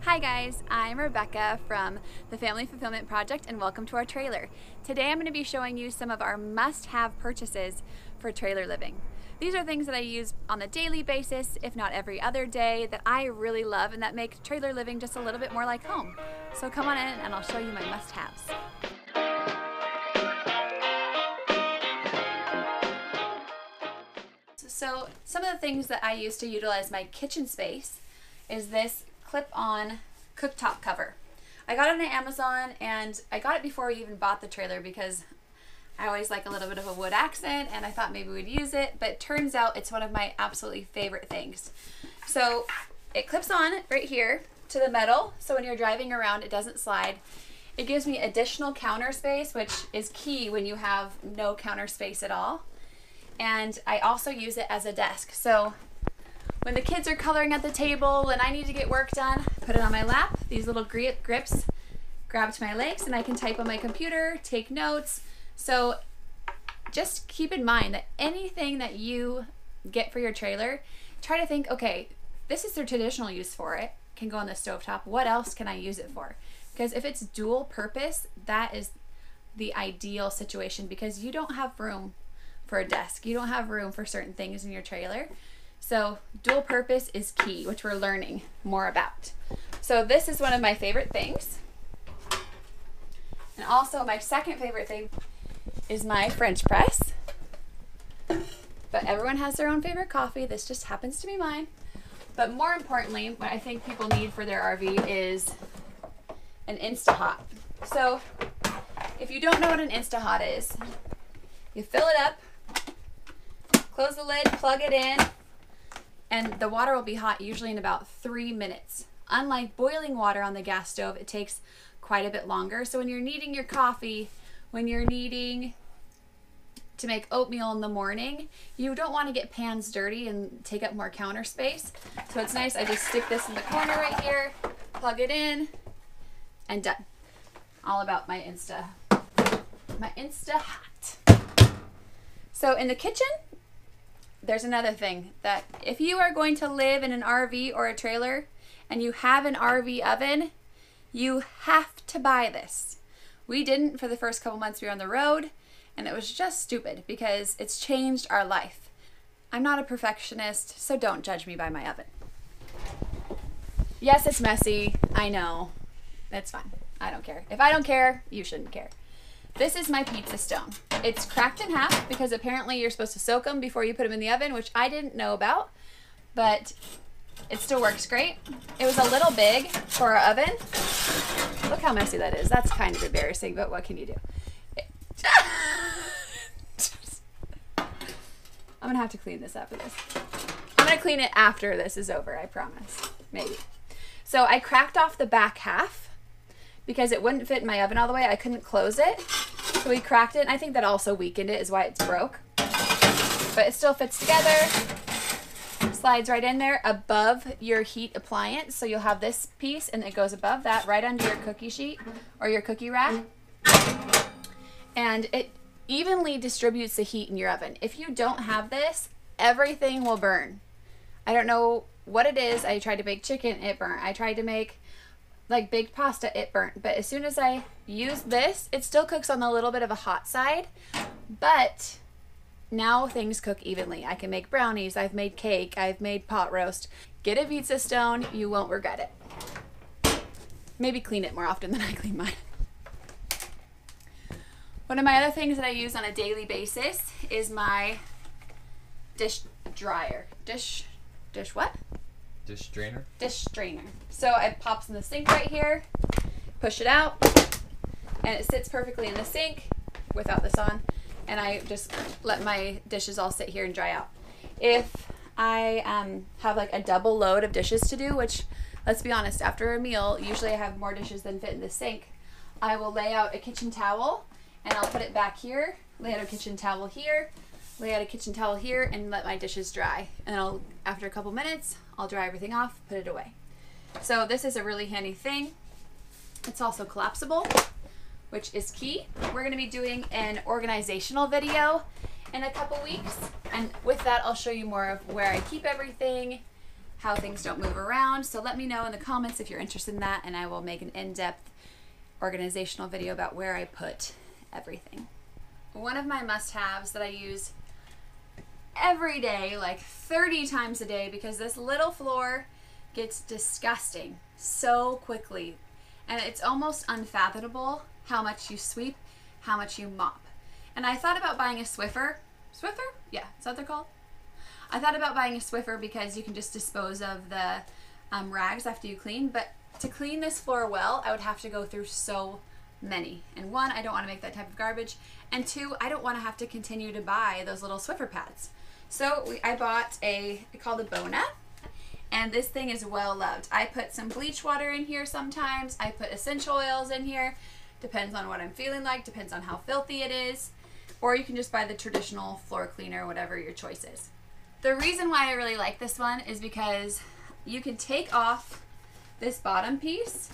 Hi guys, I'm Rebecca from the Family Fulfillment Project and welcome to our trailer. Today I'm going to be showing you some of our must-have purchases for trailer living. These are things that I use on a daily basis, if not every other day, that I really love and that make trailer living just a little bit more like home. So come on in and I'll show you my must-haves. So some of the things that I use to utilize my kitchen space is this clip-on cooktop cover. I got it on Amazon and I got it before we even bought the trailer because I always like a little bit of a wood accent and I thought maybe we'd use it, but it turns out it's one of my absolutely favorite things. So it clips on right here to the metal, so when you're driving around it doesn't slide. It gives me additional counter space, which is key when you have no counter space at all. And I also use it as a desk. So when the kids are coloring at the table and I need to get work done, put it on my lap. These little grips grab to my legs and I can type on my computer, take notes. So just keep in mind that anything that you get for your trailer, try to think, okay, this is the traditional use for it. Can go on the stovetop. What else can I use it for? Because if it's dual purpose, that is the ideal situation because you don't have room for a desk. You don't have room for certain things in your trailer. So dual purpose is key, which we're learning more about. So this is one of my favorite things. And also my second favorite thing is my French press. But everyone has their own favorite coffee. This just happens to be mine. But more importantly, what I think people need for their RV is an Insta-Hot. So if you don't know what an Insta-Hot is, you fill it up, close the lid, plug it in, and the water will be hot usually in about 3 minutes. Unlike boiling water on the gas stove, it takes quite a bit longer. So when you're kneading your coffee, when you're needing to make oatmeal in the morning, you don't want to get pans dirty and take up more counter space. So it's nice, I just stick this in the corner right here, plug it in, and done. All about my Insta-Hot. So in the kitchen, there's another thing that if you are going to live in an RV or a trailer and you have an RV oven, you have to buy this. We didn't for the first couple months we were on the road, and it was just stupid because it's changed our life. I'm not a perfectionist, so don't judge me by my oven. Yes, it's messy. I know. It's fine. I don't care. If I don't care, you shouldn't care. This is my pizza stone. It's cracked in half because apparently you're supposed to soak them before you put them in the oven, which I didn't know about, but it still works great. It was a little big for our oven. Look how messy that is. That's kind of embarrassing, but what can you do? I'm gonna have to clean this after this. I'm gonna clean it after this is over, I promise. Maybe. So I cracked off the back half because it wouldn't fit in my oven all the way. I couldn't close it. So we cracked it, and I think that also weakened it is why it's broke. But it still fits together. Slides right in there above your heat appliance. So you'll have this piece, and it goes above that, right under your cookie sheet or your cookie rack. And it evenly distributes the heat in your oven. If you don't have this, everything will burn. I don't know what it is. I tried to make chicken, it burnt. I tried to make like baked pasta, it burnt. But as soon as I use this, it still cooks on a little bit of a hot side, but now things cook evenly. I can make brownies, I've made cake, I've made pot roast. Get a pizza stone, you won't regret it. Maybe clean it more often than I clean mine. One of my other things that I use on a daily basis is my dish dryer. Dish what? Dish strainer? Dish strainer. So it pops in the sink right here, push it out, and it sits perfectly in the sink without this on, and I just let my dishes all sit here and dry out. If I have like a double load of dishes to do, which let's be honest, after a meal, usually I have more dishes than fit in the sink, I will lay out a kitchen towel and I'll put it back here, lay out a kitchen towel here, lay out a kitchen towel here, and let my dishes dry. And after a couple minutes, I'll dry everything off, put it away. So this is a really handy thing. It's also collapsible, which is key. We're gonna be doing an organizational video in a couple weeks. And with that, I'll show you more of where I keep everything how things don't move around. So let me know in the comments if you're interested in that, and I will make an in-depth organizational video about where I put everything. One of my must-haves that I use every day, like 30 times a day, because this little floor gets disgusting so quickly, and it's almost unfathomable how much you sweep, how much you mop. And I thought about buying a Swiffer. Swiffer? Yeah, is that what they're called? I thought about buying a Swiffer because you can just dispose of the rags after you clean, but to clean this floor well, I would have to go through so many. And one, I don't want to make that type of garbage, and two, I don't want to have to continue to buy those little Swiffer pads. So I bought called a Bona, and this thing is well loved. I put some bleach water in here sometimes. I put essential oils in here. Depends on what I'm feeling like, depends on how filthy it is. Or you can just buy the traditional floor cleaner, whatever your choice is. The reason why I really like this one is because you can take off this bottom piece,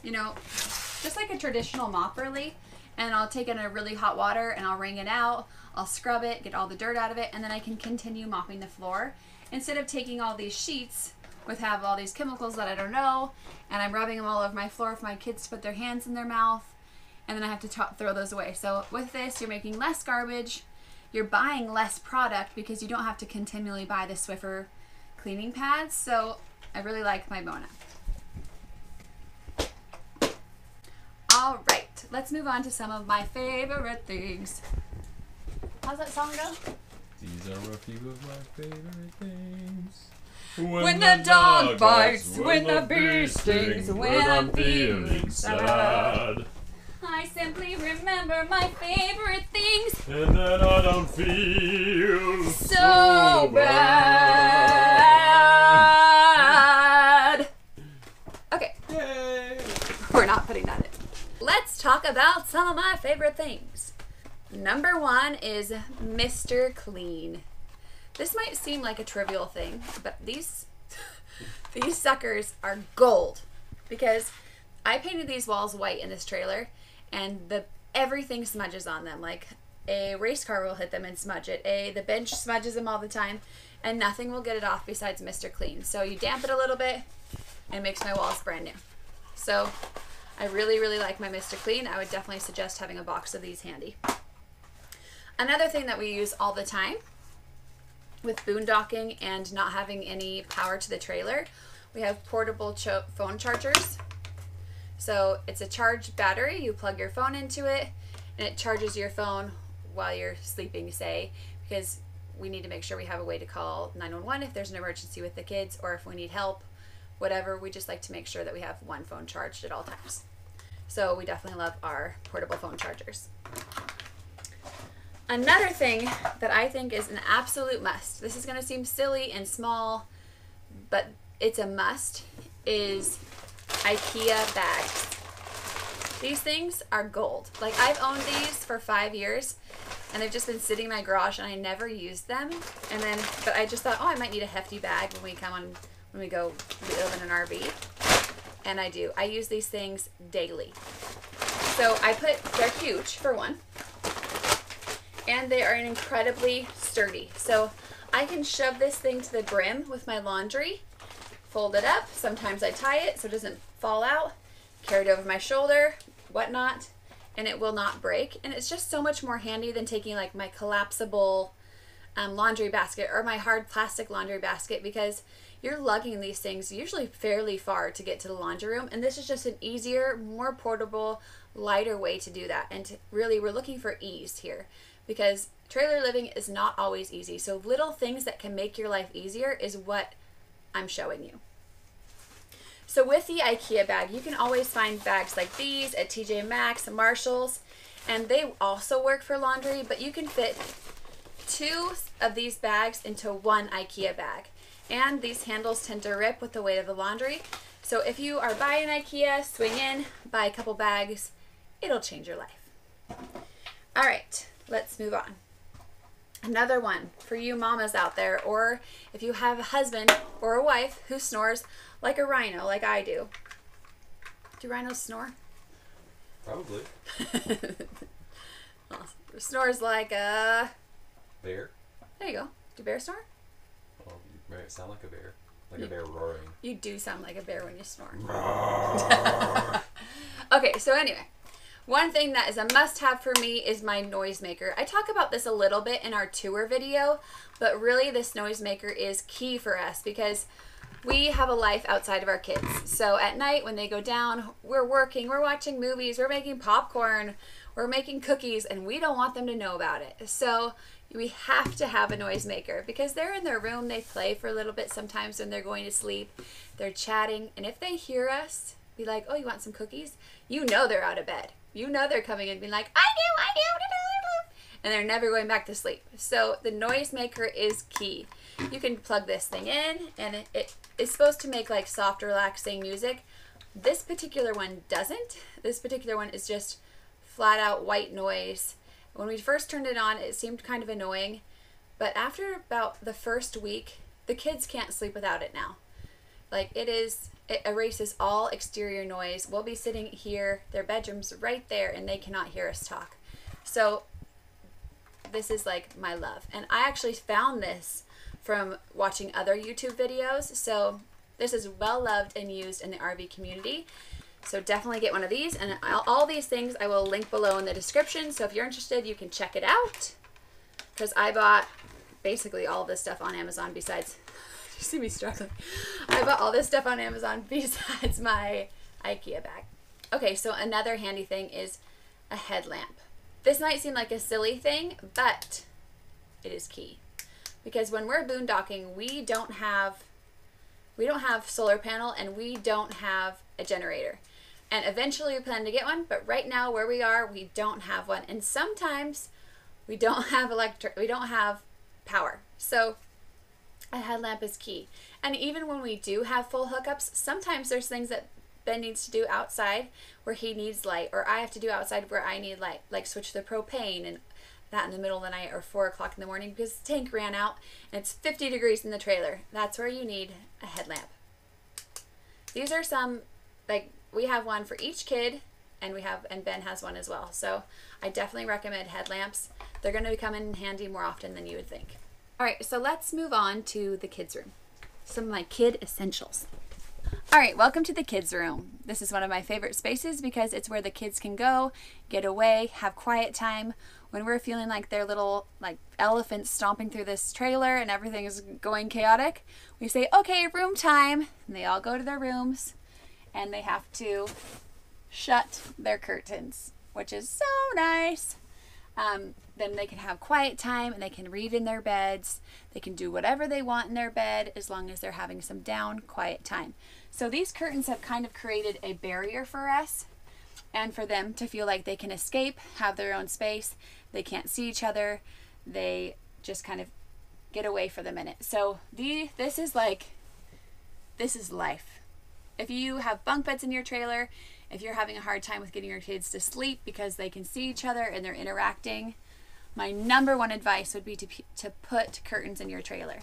you know, just like a traditional mop really, and I'll take it in a really hot water and I'll wring it out, I'll scrub it, get all the dirt out of it, and then I can continue mopping the floor instead of taking all these sheets with have all these chemicals that I don't know, and I'm rubbing them all over my floor for my kids to put their hands in their mouth, and then I have to throw those away. So with this, you're making less garbage, you're buying less product because you don't have to continually buy the Swiffer cleaning pads. So I really like my Bona. All right, let's move on to some of my favorite things. How's that song go? These are a few of my favorite things. When the dog bites, when the bee stings, when I'm feeling sad, I simply remember my favorite things, and then I don't feel so bad. Okay. Yay. We're not putting that in. Let's talk about some of my favorite things. Number one is Mr. Clean. This might seem like a trivial thing, but these suckers are gold, because I painted these walls white in this trailer, and everything smudges on them. Like a race car will hit them and smudge it. The bench smudges them all the time, and nothing will get it off besides Mr. Clean. So you damp it a little bit, and it makes my walls brand new. So I really, really like my Mr. Clean. I would definitely suggest having a box of these handy. Another thing that we use all the time with boondocking and not having any power to the trailer, we have portable phone chargers. So it's a charged battery. You plug your phone into it and it charges your phone while you're sleeping, say, because we need to make sure we have a way to call 911 if there's an emergency with the kids, or if we need help, whatever. We just like to make sure that we have one phone charged at all times. So we definitely love our portable phone chargers. Another thing that I think is an absolute must, this is going to seem silly and small, but it's a must, is Ikea bags. These things are gold. Like, I've owned these for 5 years, and they've just been sitting in my garage, and I never used them. But I just thought, oh, I might need a hefty bag when we go live in an RV, and I do. I use these things daily. So they're huge for one, and they are incredibly sturdy. So I can shove this thing to the brim with my laundry, fold it up. Sometimes I tie it so it doesn't fall out, carry it over my shoulder, whatnot, and it will not break. And it's just so much more handy than taking like my collapsible laundry basket or my hard plastic laundry basket, because you're lugging these things usually fairly far to get to the laundry room, and this is just an easier, more portable, lighter way to do that. And really, we're looking for ease here, because trailer living is not always easy. So little things that can make your life easier is what I'm showing you. So with the Ikea bag, you can always find bags like these at TJ Maxx, Marshalls, and they also work for laundry, but you can fit 2 of these bags into one Ikea bag. And these handles tend to rip with the weight of the laundry. So if you are buying Ikea, swing in, buy a couple bags, it'll change your life. All right, let's move on. Another one for you mamas out there, or if you have a husband or a wife who snores like a rhino, like I do. Do rhinos snore? Probably. Well, snores like a Bear? There you go. Do bears snore? Well, Right, sound like a bear. Like a bear roaring. You do sound like a bear when you snore. Okay, so anyway. One thing that is a must-have for me is my Noisemaker. I talk about this a little bit in our tour video, but really this Noisemaker is key for us because we have a life outside of our kids. So at night when they go down, we're working, we're watching movies, we're making popcorn, we're making cookies, and we don't want them to know about it. So we have to have a Noisemaker because they're in their room, they play for a little bit sometimes when they're going to sleep, they're chatting, and if they hear us be like, oh, you want some cookies? You know they're out of bed. You know they're coming in and being like, I do, and they're never going back to sleep. So the Noisemaker is key. You can plug this thing in, and it is supposed to make like soft, relaxing music. This particular one doesn't. This particular one is just flat out white noise. When we first turned it on, it seemed kind of annoying, but after about the first week, the kids can't sleep without it now. Like it erases all exterior noise. We'll be sitting here, their bedroom's right there, and they cannot hear us talk. So this is like my love. And I actually found this from watching other YouTube videos. So this is well loved and used in the RV community. So definitely get one of these. And all these things I will link below in the description. So if you're interested, you can check it out. Because I bought basically all this stuff on Amazon besides... You see me struggling. I bought all this stuff on Amazon besides my Ikea bag. Okay, so another handy thing is a headlamp. This might seem like a silly thing, but it is key. Because when we're boondocking, we don't have solar panel and we don't have a generator. And eventually we plan to get one, but right now where we are, we don't have one. And sometimes we don't have power. So a headlamp is key. And even when we do have full hookups, sometimes there's things that Ben needs to do outside where he needs light, or I have to do outside where I need light, like switch the propane and that in the middle of the night or 4 o'clock in the morning because the tank ran out and it's 50 degrees in the trailer. That's where you need a headlamp. These are some, like we have one for each kid, and Ben has one as well. So I definitely recommend headlamps. They're going to come in handy more often than you would think. All right, so let's move on to the kids' room. Some of my kid essentials. All right, welcome to the kids' room. This is one of my favorite spaces because it's where the kids can go, get away, have quiet time. When we're feeling like they're little like elephants stomping through this trailer and everything is going chaotic, we say, okay, room time. And they all go to their rooms and they have to shut their curtains, which is so nice. Then they can have quiet time and they can read in their beds. They can do whatever they want in their bed as long as they're having some down, quiet time. So these curtains have kind of created a barrier for us and for them to feel like they can escape, have their own space. They can't see each other. They just kind of get away for the minute. So this is life. If you have bunk beds in your trailer, if you're having a hard time with getting your kids to sleep because they can see each other and they're interacting, my number one advice would be to put curtains in your trailer.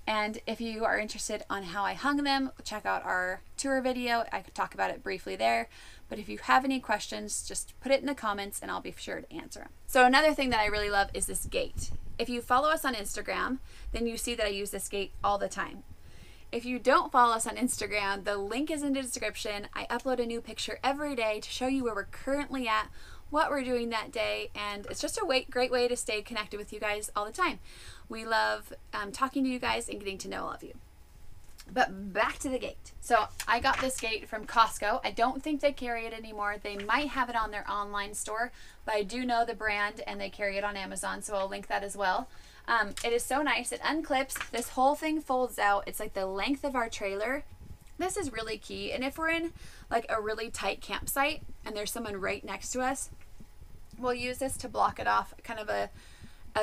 And if you are interested on how I hung them, check out our tour video. I could talk about it briefly there. But if you have any questions, just put it in the comments and I'll be sure to answer them. So another thing that I really love is this gate. If you follow us on Instagram, then you see that I use this gate all the time. If you don't follow us on Instagram, the link is in the description. I upload a new picture every day to show you where we're currently at, what we're doing that day, and it's just a great way to stay connected with you guys all the time. We love talking to you guys and getting to know all of you. But back to the gate. So I got this gate from Costco. I don't think they carry it anymore. They might have it on their online store, but I do know the brand and they carry it on Amazon, so I'll link that as well. It is so nice. It unclips. This whole thing folds out. It's like the length of our trailer. This is really key. And if we're in like a really tight campsite and there's someone right next to us, we'll use this to block it off, kind of a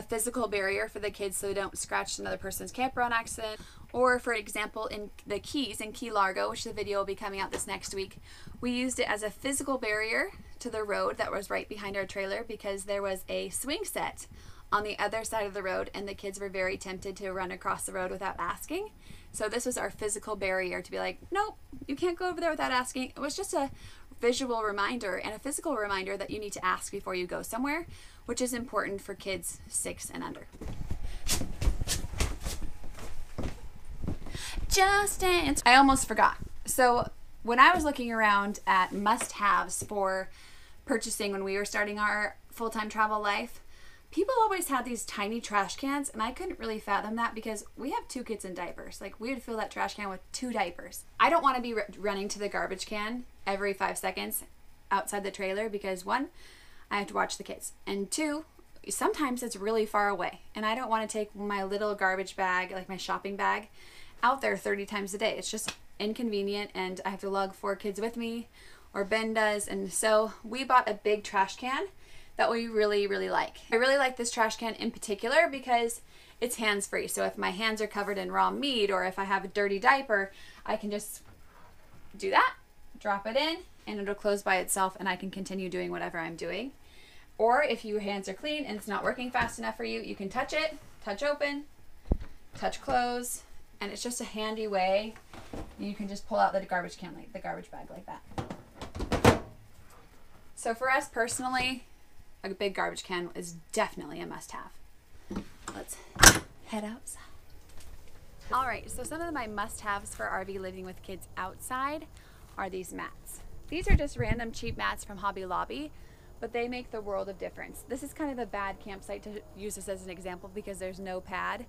physical barrier for the kids so they don't scratch another person's camper on accident. Or for example, in the Keys, in Key Largo, which the video will be coming out this next week, we used it as a physical barrier to the road that was right behind our trailer because there was a swing set on the other side of the road and the kids were very tempted to run across the road without asking. So this was our physical barrier to be like, nope, you can't go over there without asking. It was just a visual reminder and a physical reminder that you need to ask before you go somewhere, which is important for kids 6 and under. Just Dance. I almost forgot. So when I was looking around at must-haves for purchasing when we were starting our full-time travel life, people always had these tiny trash cans, and I couldn't really fathom that because we have 2 kids in diapers. Like, we would fill that trash can with 2 diapers. I don't want to be running to the garbage can every 5 seconds outside the trailer because 1, I have to watch the kids, and 2, sometimes it's really far away, and I don't want to take my little garbage bag, like my shopping bag, out there 30 times a day. It's just inconvenient, and I have to lug 4 kids with me, or Ben does, and so we bought a big trash can that we really, really like. I really like this trash can in particular because it's hands-free. So if my hands are covered in raw meat or if I have a dirty diaper, I can just do that, drop it in, and it'll close by itself and I can continue doing whatever I'm doing. Or if your hands are clean and it's not working fast enough for you, you can touch it, touch open, touch close, and it's just a handy way. You can just pull out the garbage can, like the garbage bag like that. So for us personally, a big garbage can is definitely a must-have. Let's head outside. All right, so some of my must-haves for RV living with kids outside are these mats. These are just random cheap mats from Hobby Lobby, but they make the world of difference. This is kind of a bad campsite to use this as an example because there's no pad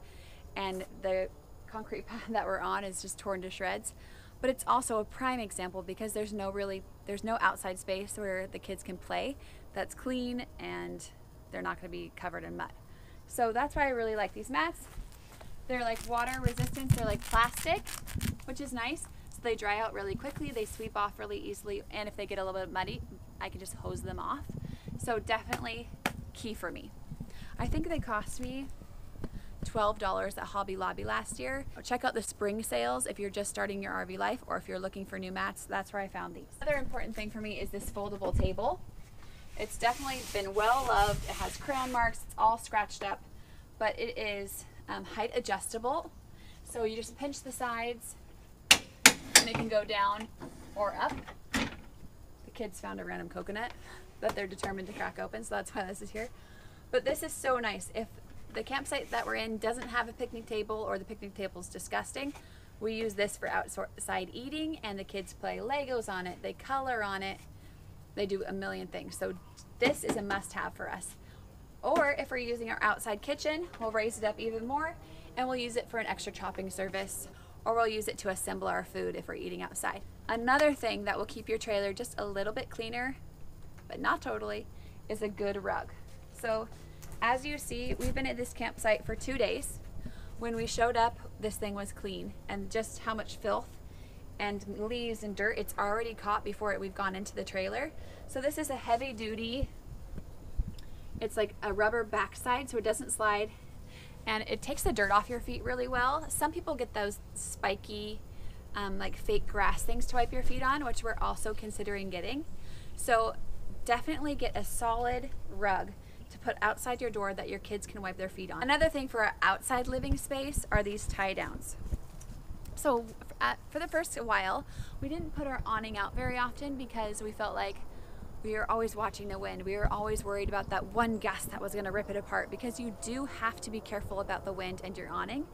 and the concrete pad that we're on is just torn to shreds. But it's also a prime example because there's no outside space where the kids can play that's clean and they're not going to be covered in mud. So that's why I really like these mats. They're like water resistant, they're like plastic, which is nice. So they dry out really quickly, they sweep off really easily, and if they get a little bit muddy, I can just hose them off. So definitely key for me. I think they cost me $12 at Hobby Lobby last year. Check out the spring sales if you're just starting your RV life or if you're looking for new mats. That's where I found these. Another important thing for me is this foldable table. It's definitely been well loved. It has crayon marks, it's all scratched up, but it is height adjustable. So you just pinch the sides and it can go down or up. The kids found a random coconut that they're determined to crack open, so that's why this is here. But this is so nice. If the campsite that we're in doesn't have a picnic table or the picnic table is disgusting, we use this for outside eating, and the kids play Legos on it, they color on it, they do a million things. So this is a must-have for us. Or if we're using our outside kitchen, we'll raise it up even more and we'll use it for an extra chopping service, or we'll use it to assemble our food if we're eating outside. Another thing that will keep your trailer just a little bit cleaner, but not totally, is a good rug. So as you see, we've been at this campsite for 2 days. When we showed up, this thing was clean, and just how much filth and leaves and dirt it's already caught before we've gone into the trailer. So this is a heavy duty, it's like a rubber backside so it doesn't slide, and it takes the dirt off your feet really well. Some people get those spiky like fake grass things to wipe your feet on, which we're also considering getting. So definitely get a solid rug to put outside your door that your kids can wipe their feet on. Another thing for our outside living space are these tie downs. So for the first while, we didn't put our awning out very often because we felt like we were always watching the wind. We were always worried about that one gust that was gonna rip it apart, because you do have to be careful about the wind and your awning.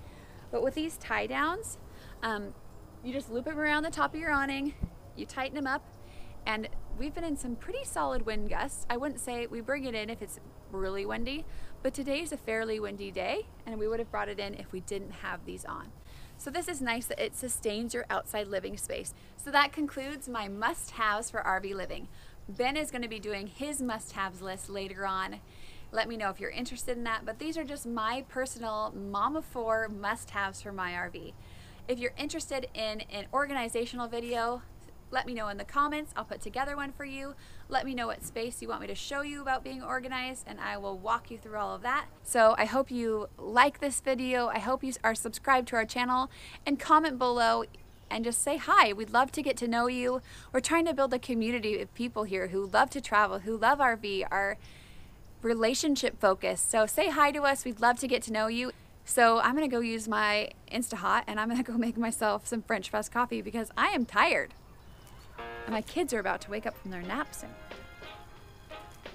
But with these tie downs, you just loop them around the top of your awning, you tighten them up, and we've been in some pretty solid wind gusts. I wouldn't say we bring it in if it's really windy, but today's a fairly windy day, and we would have brought it in if we didn't have these on. So this is nice that it sustains your outside living space. So that concludes my must-haves for RV living. Ben is going to be doing his must-haves list later on. Let me know if you're interested in that, but these are just my personal mom of 4 must-haves for my RV. If you're interested in an organizational video, let me know in the comments. I'll put together one for you. Let me know what space you want me to show you about being organized, and I will walk you through all of that. So I hope you like this video. I hope you are subscribed to our channel, and comment below and just say hi. We'd love to get to know you. We're trying to build a community of people here who love to travel, who love RV, are relationship focused. So say hi to us. We'd love to get to know you. So I'm gonna go use my Insta-Hot, and I'm gonna go make myself some French press coffee because I am tired. And my kids are about to wake up from their nap soon.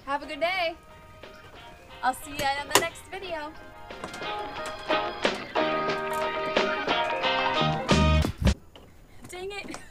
Have a good day. I'll see you in the next video. Dang it.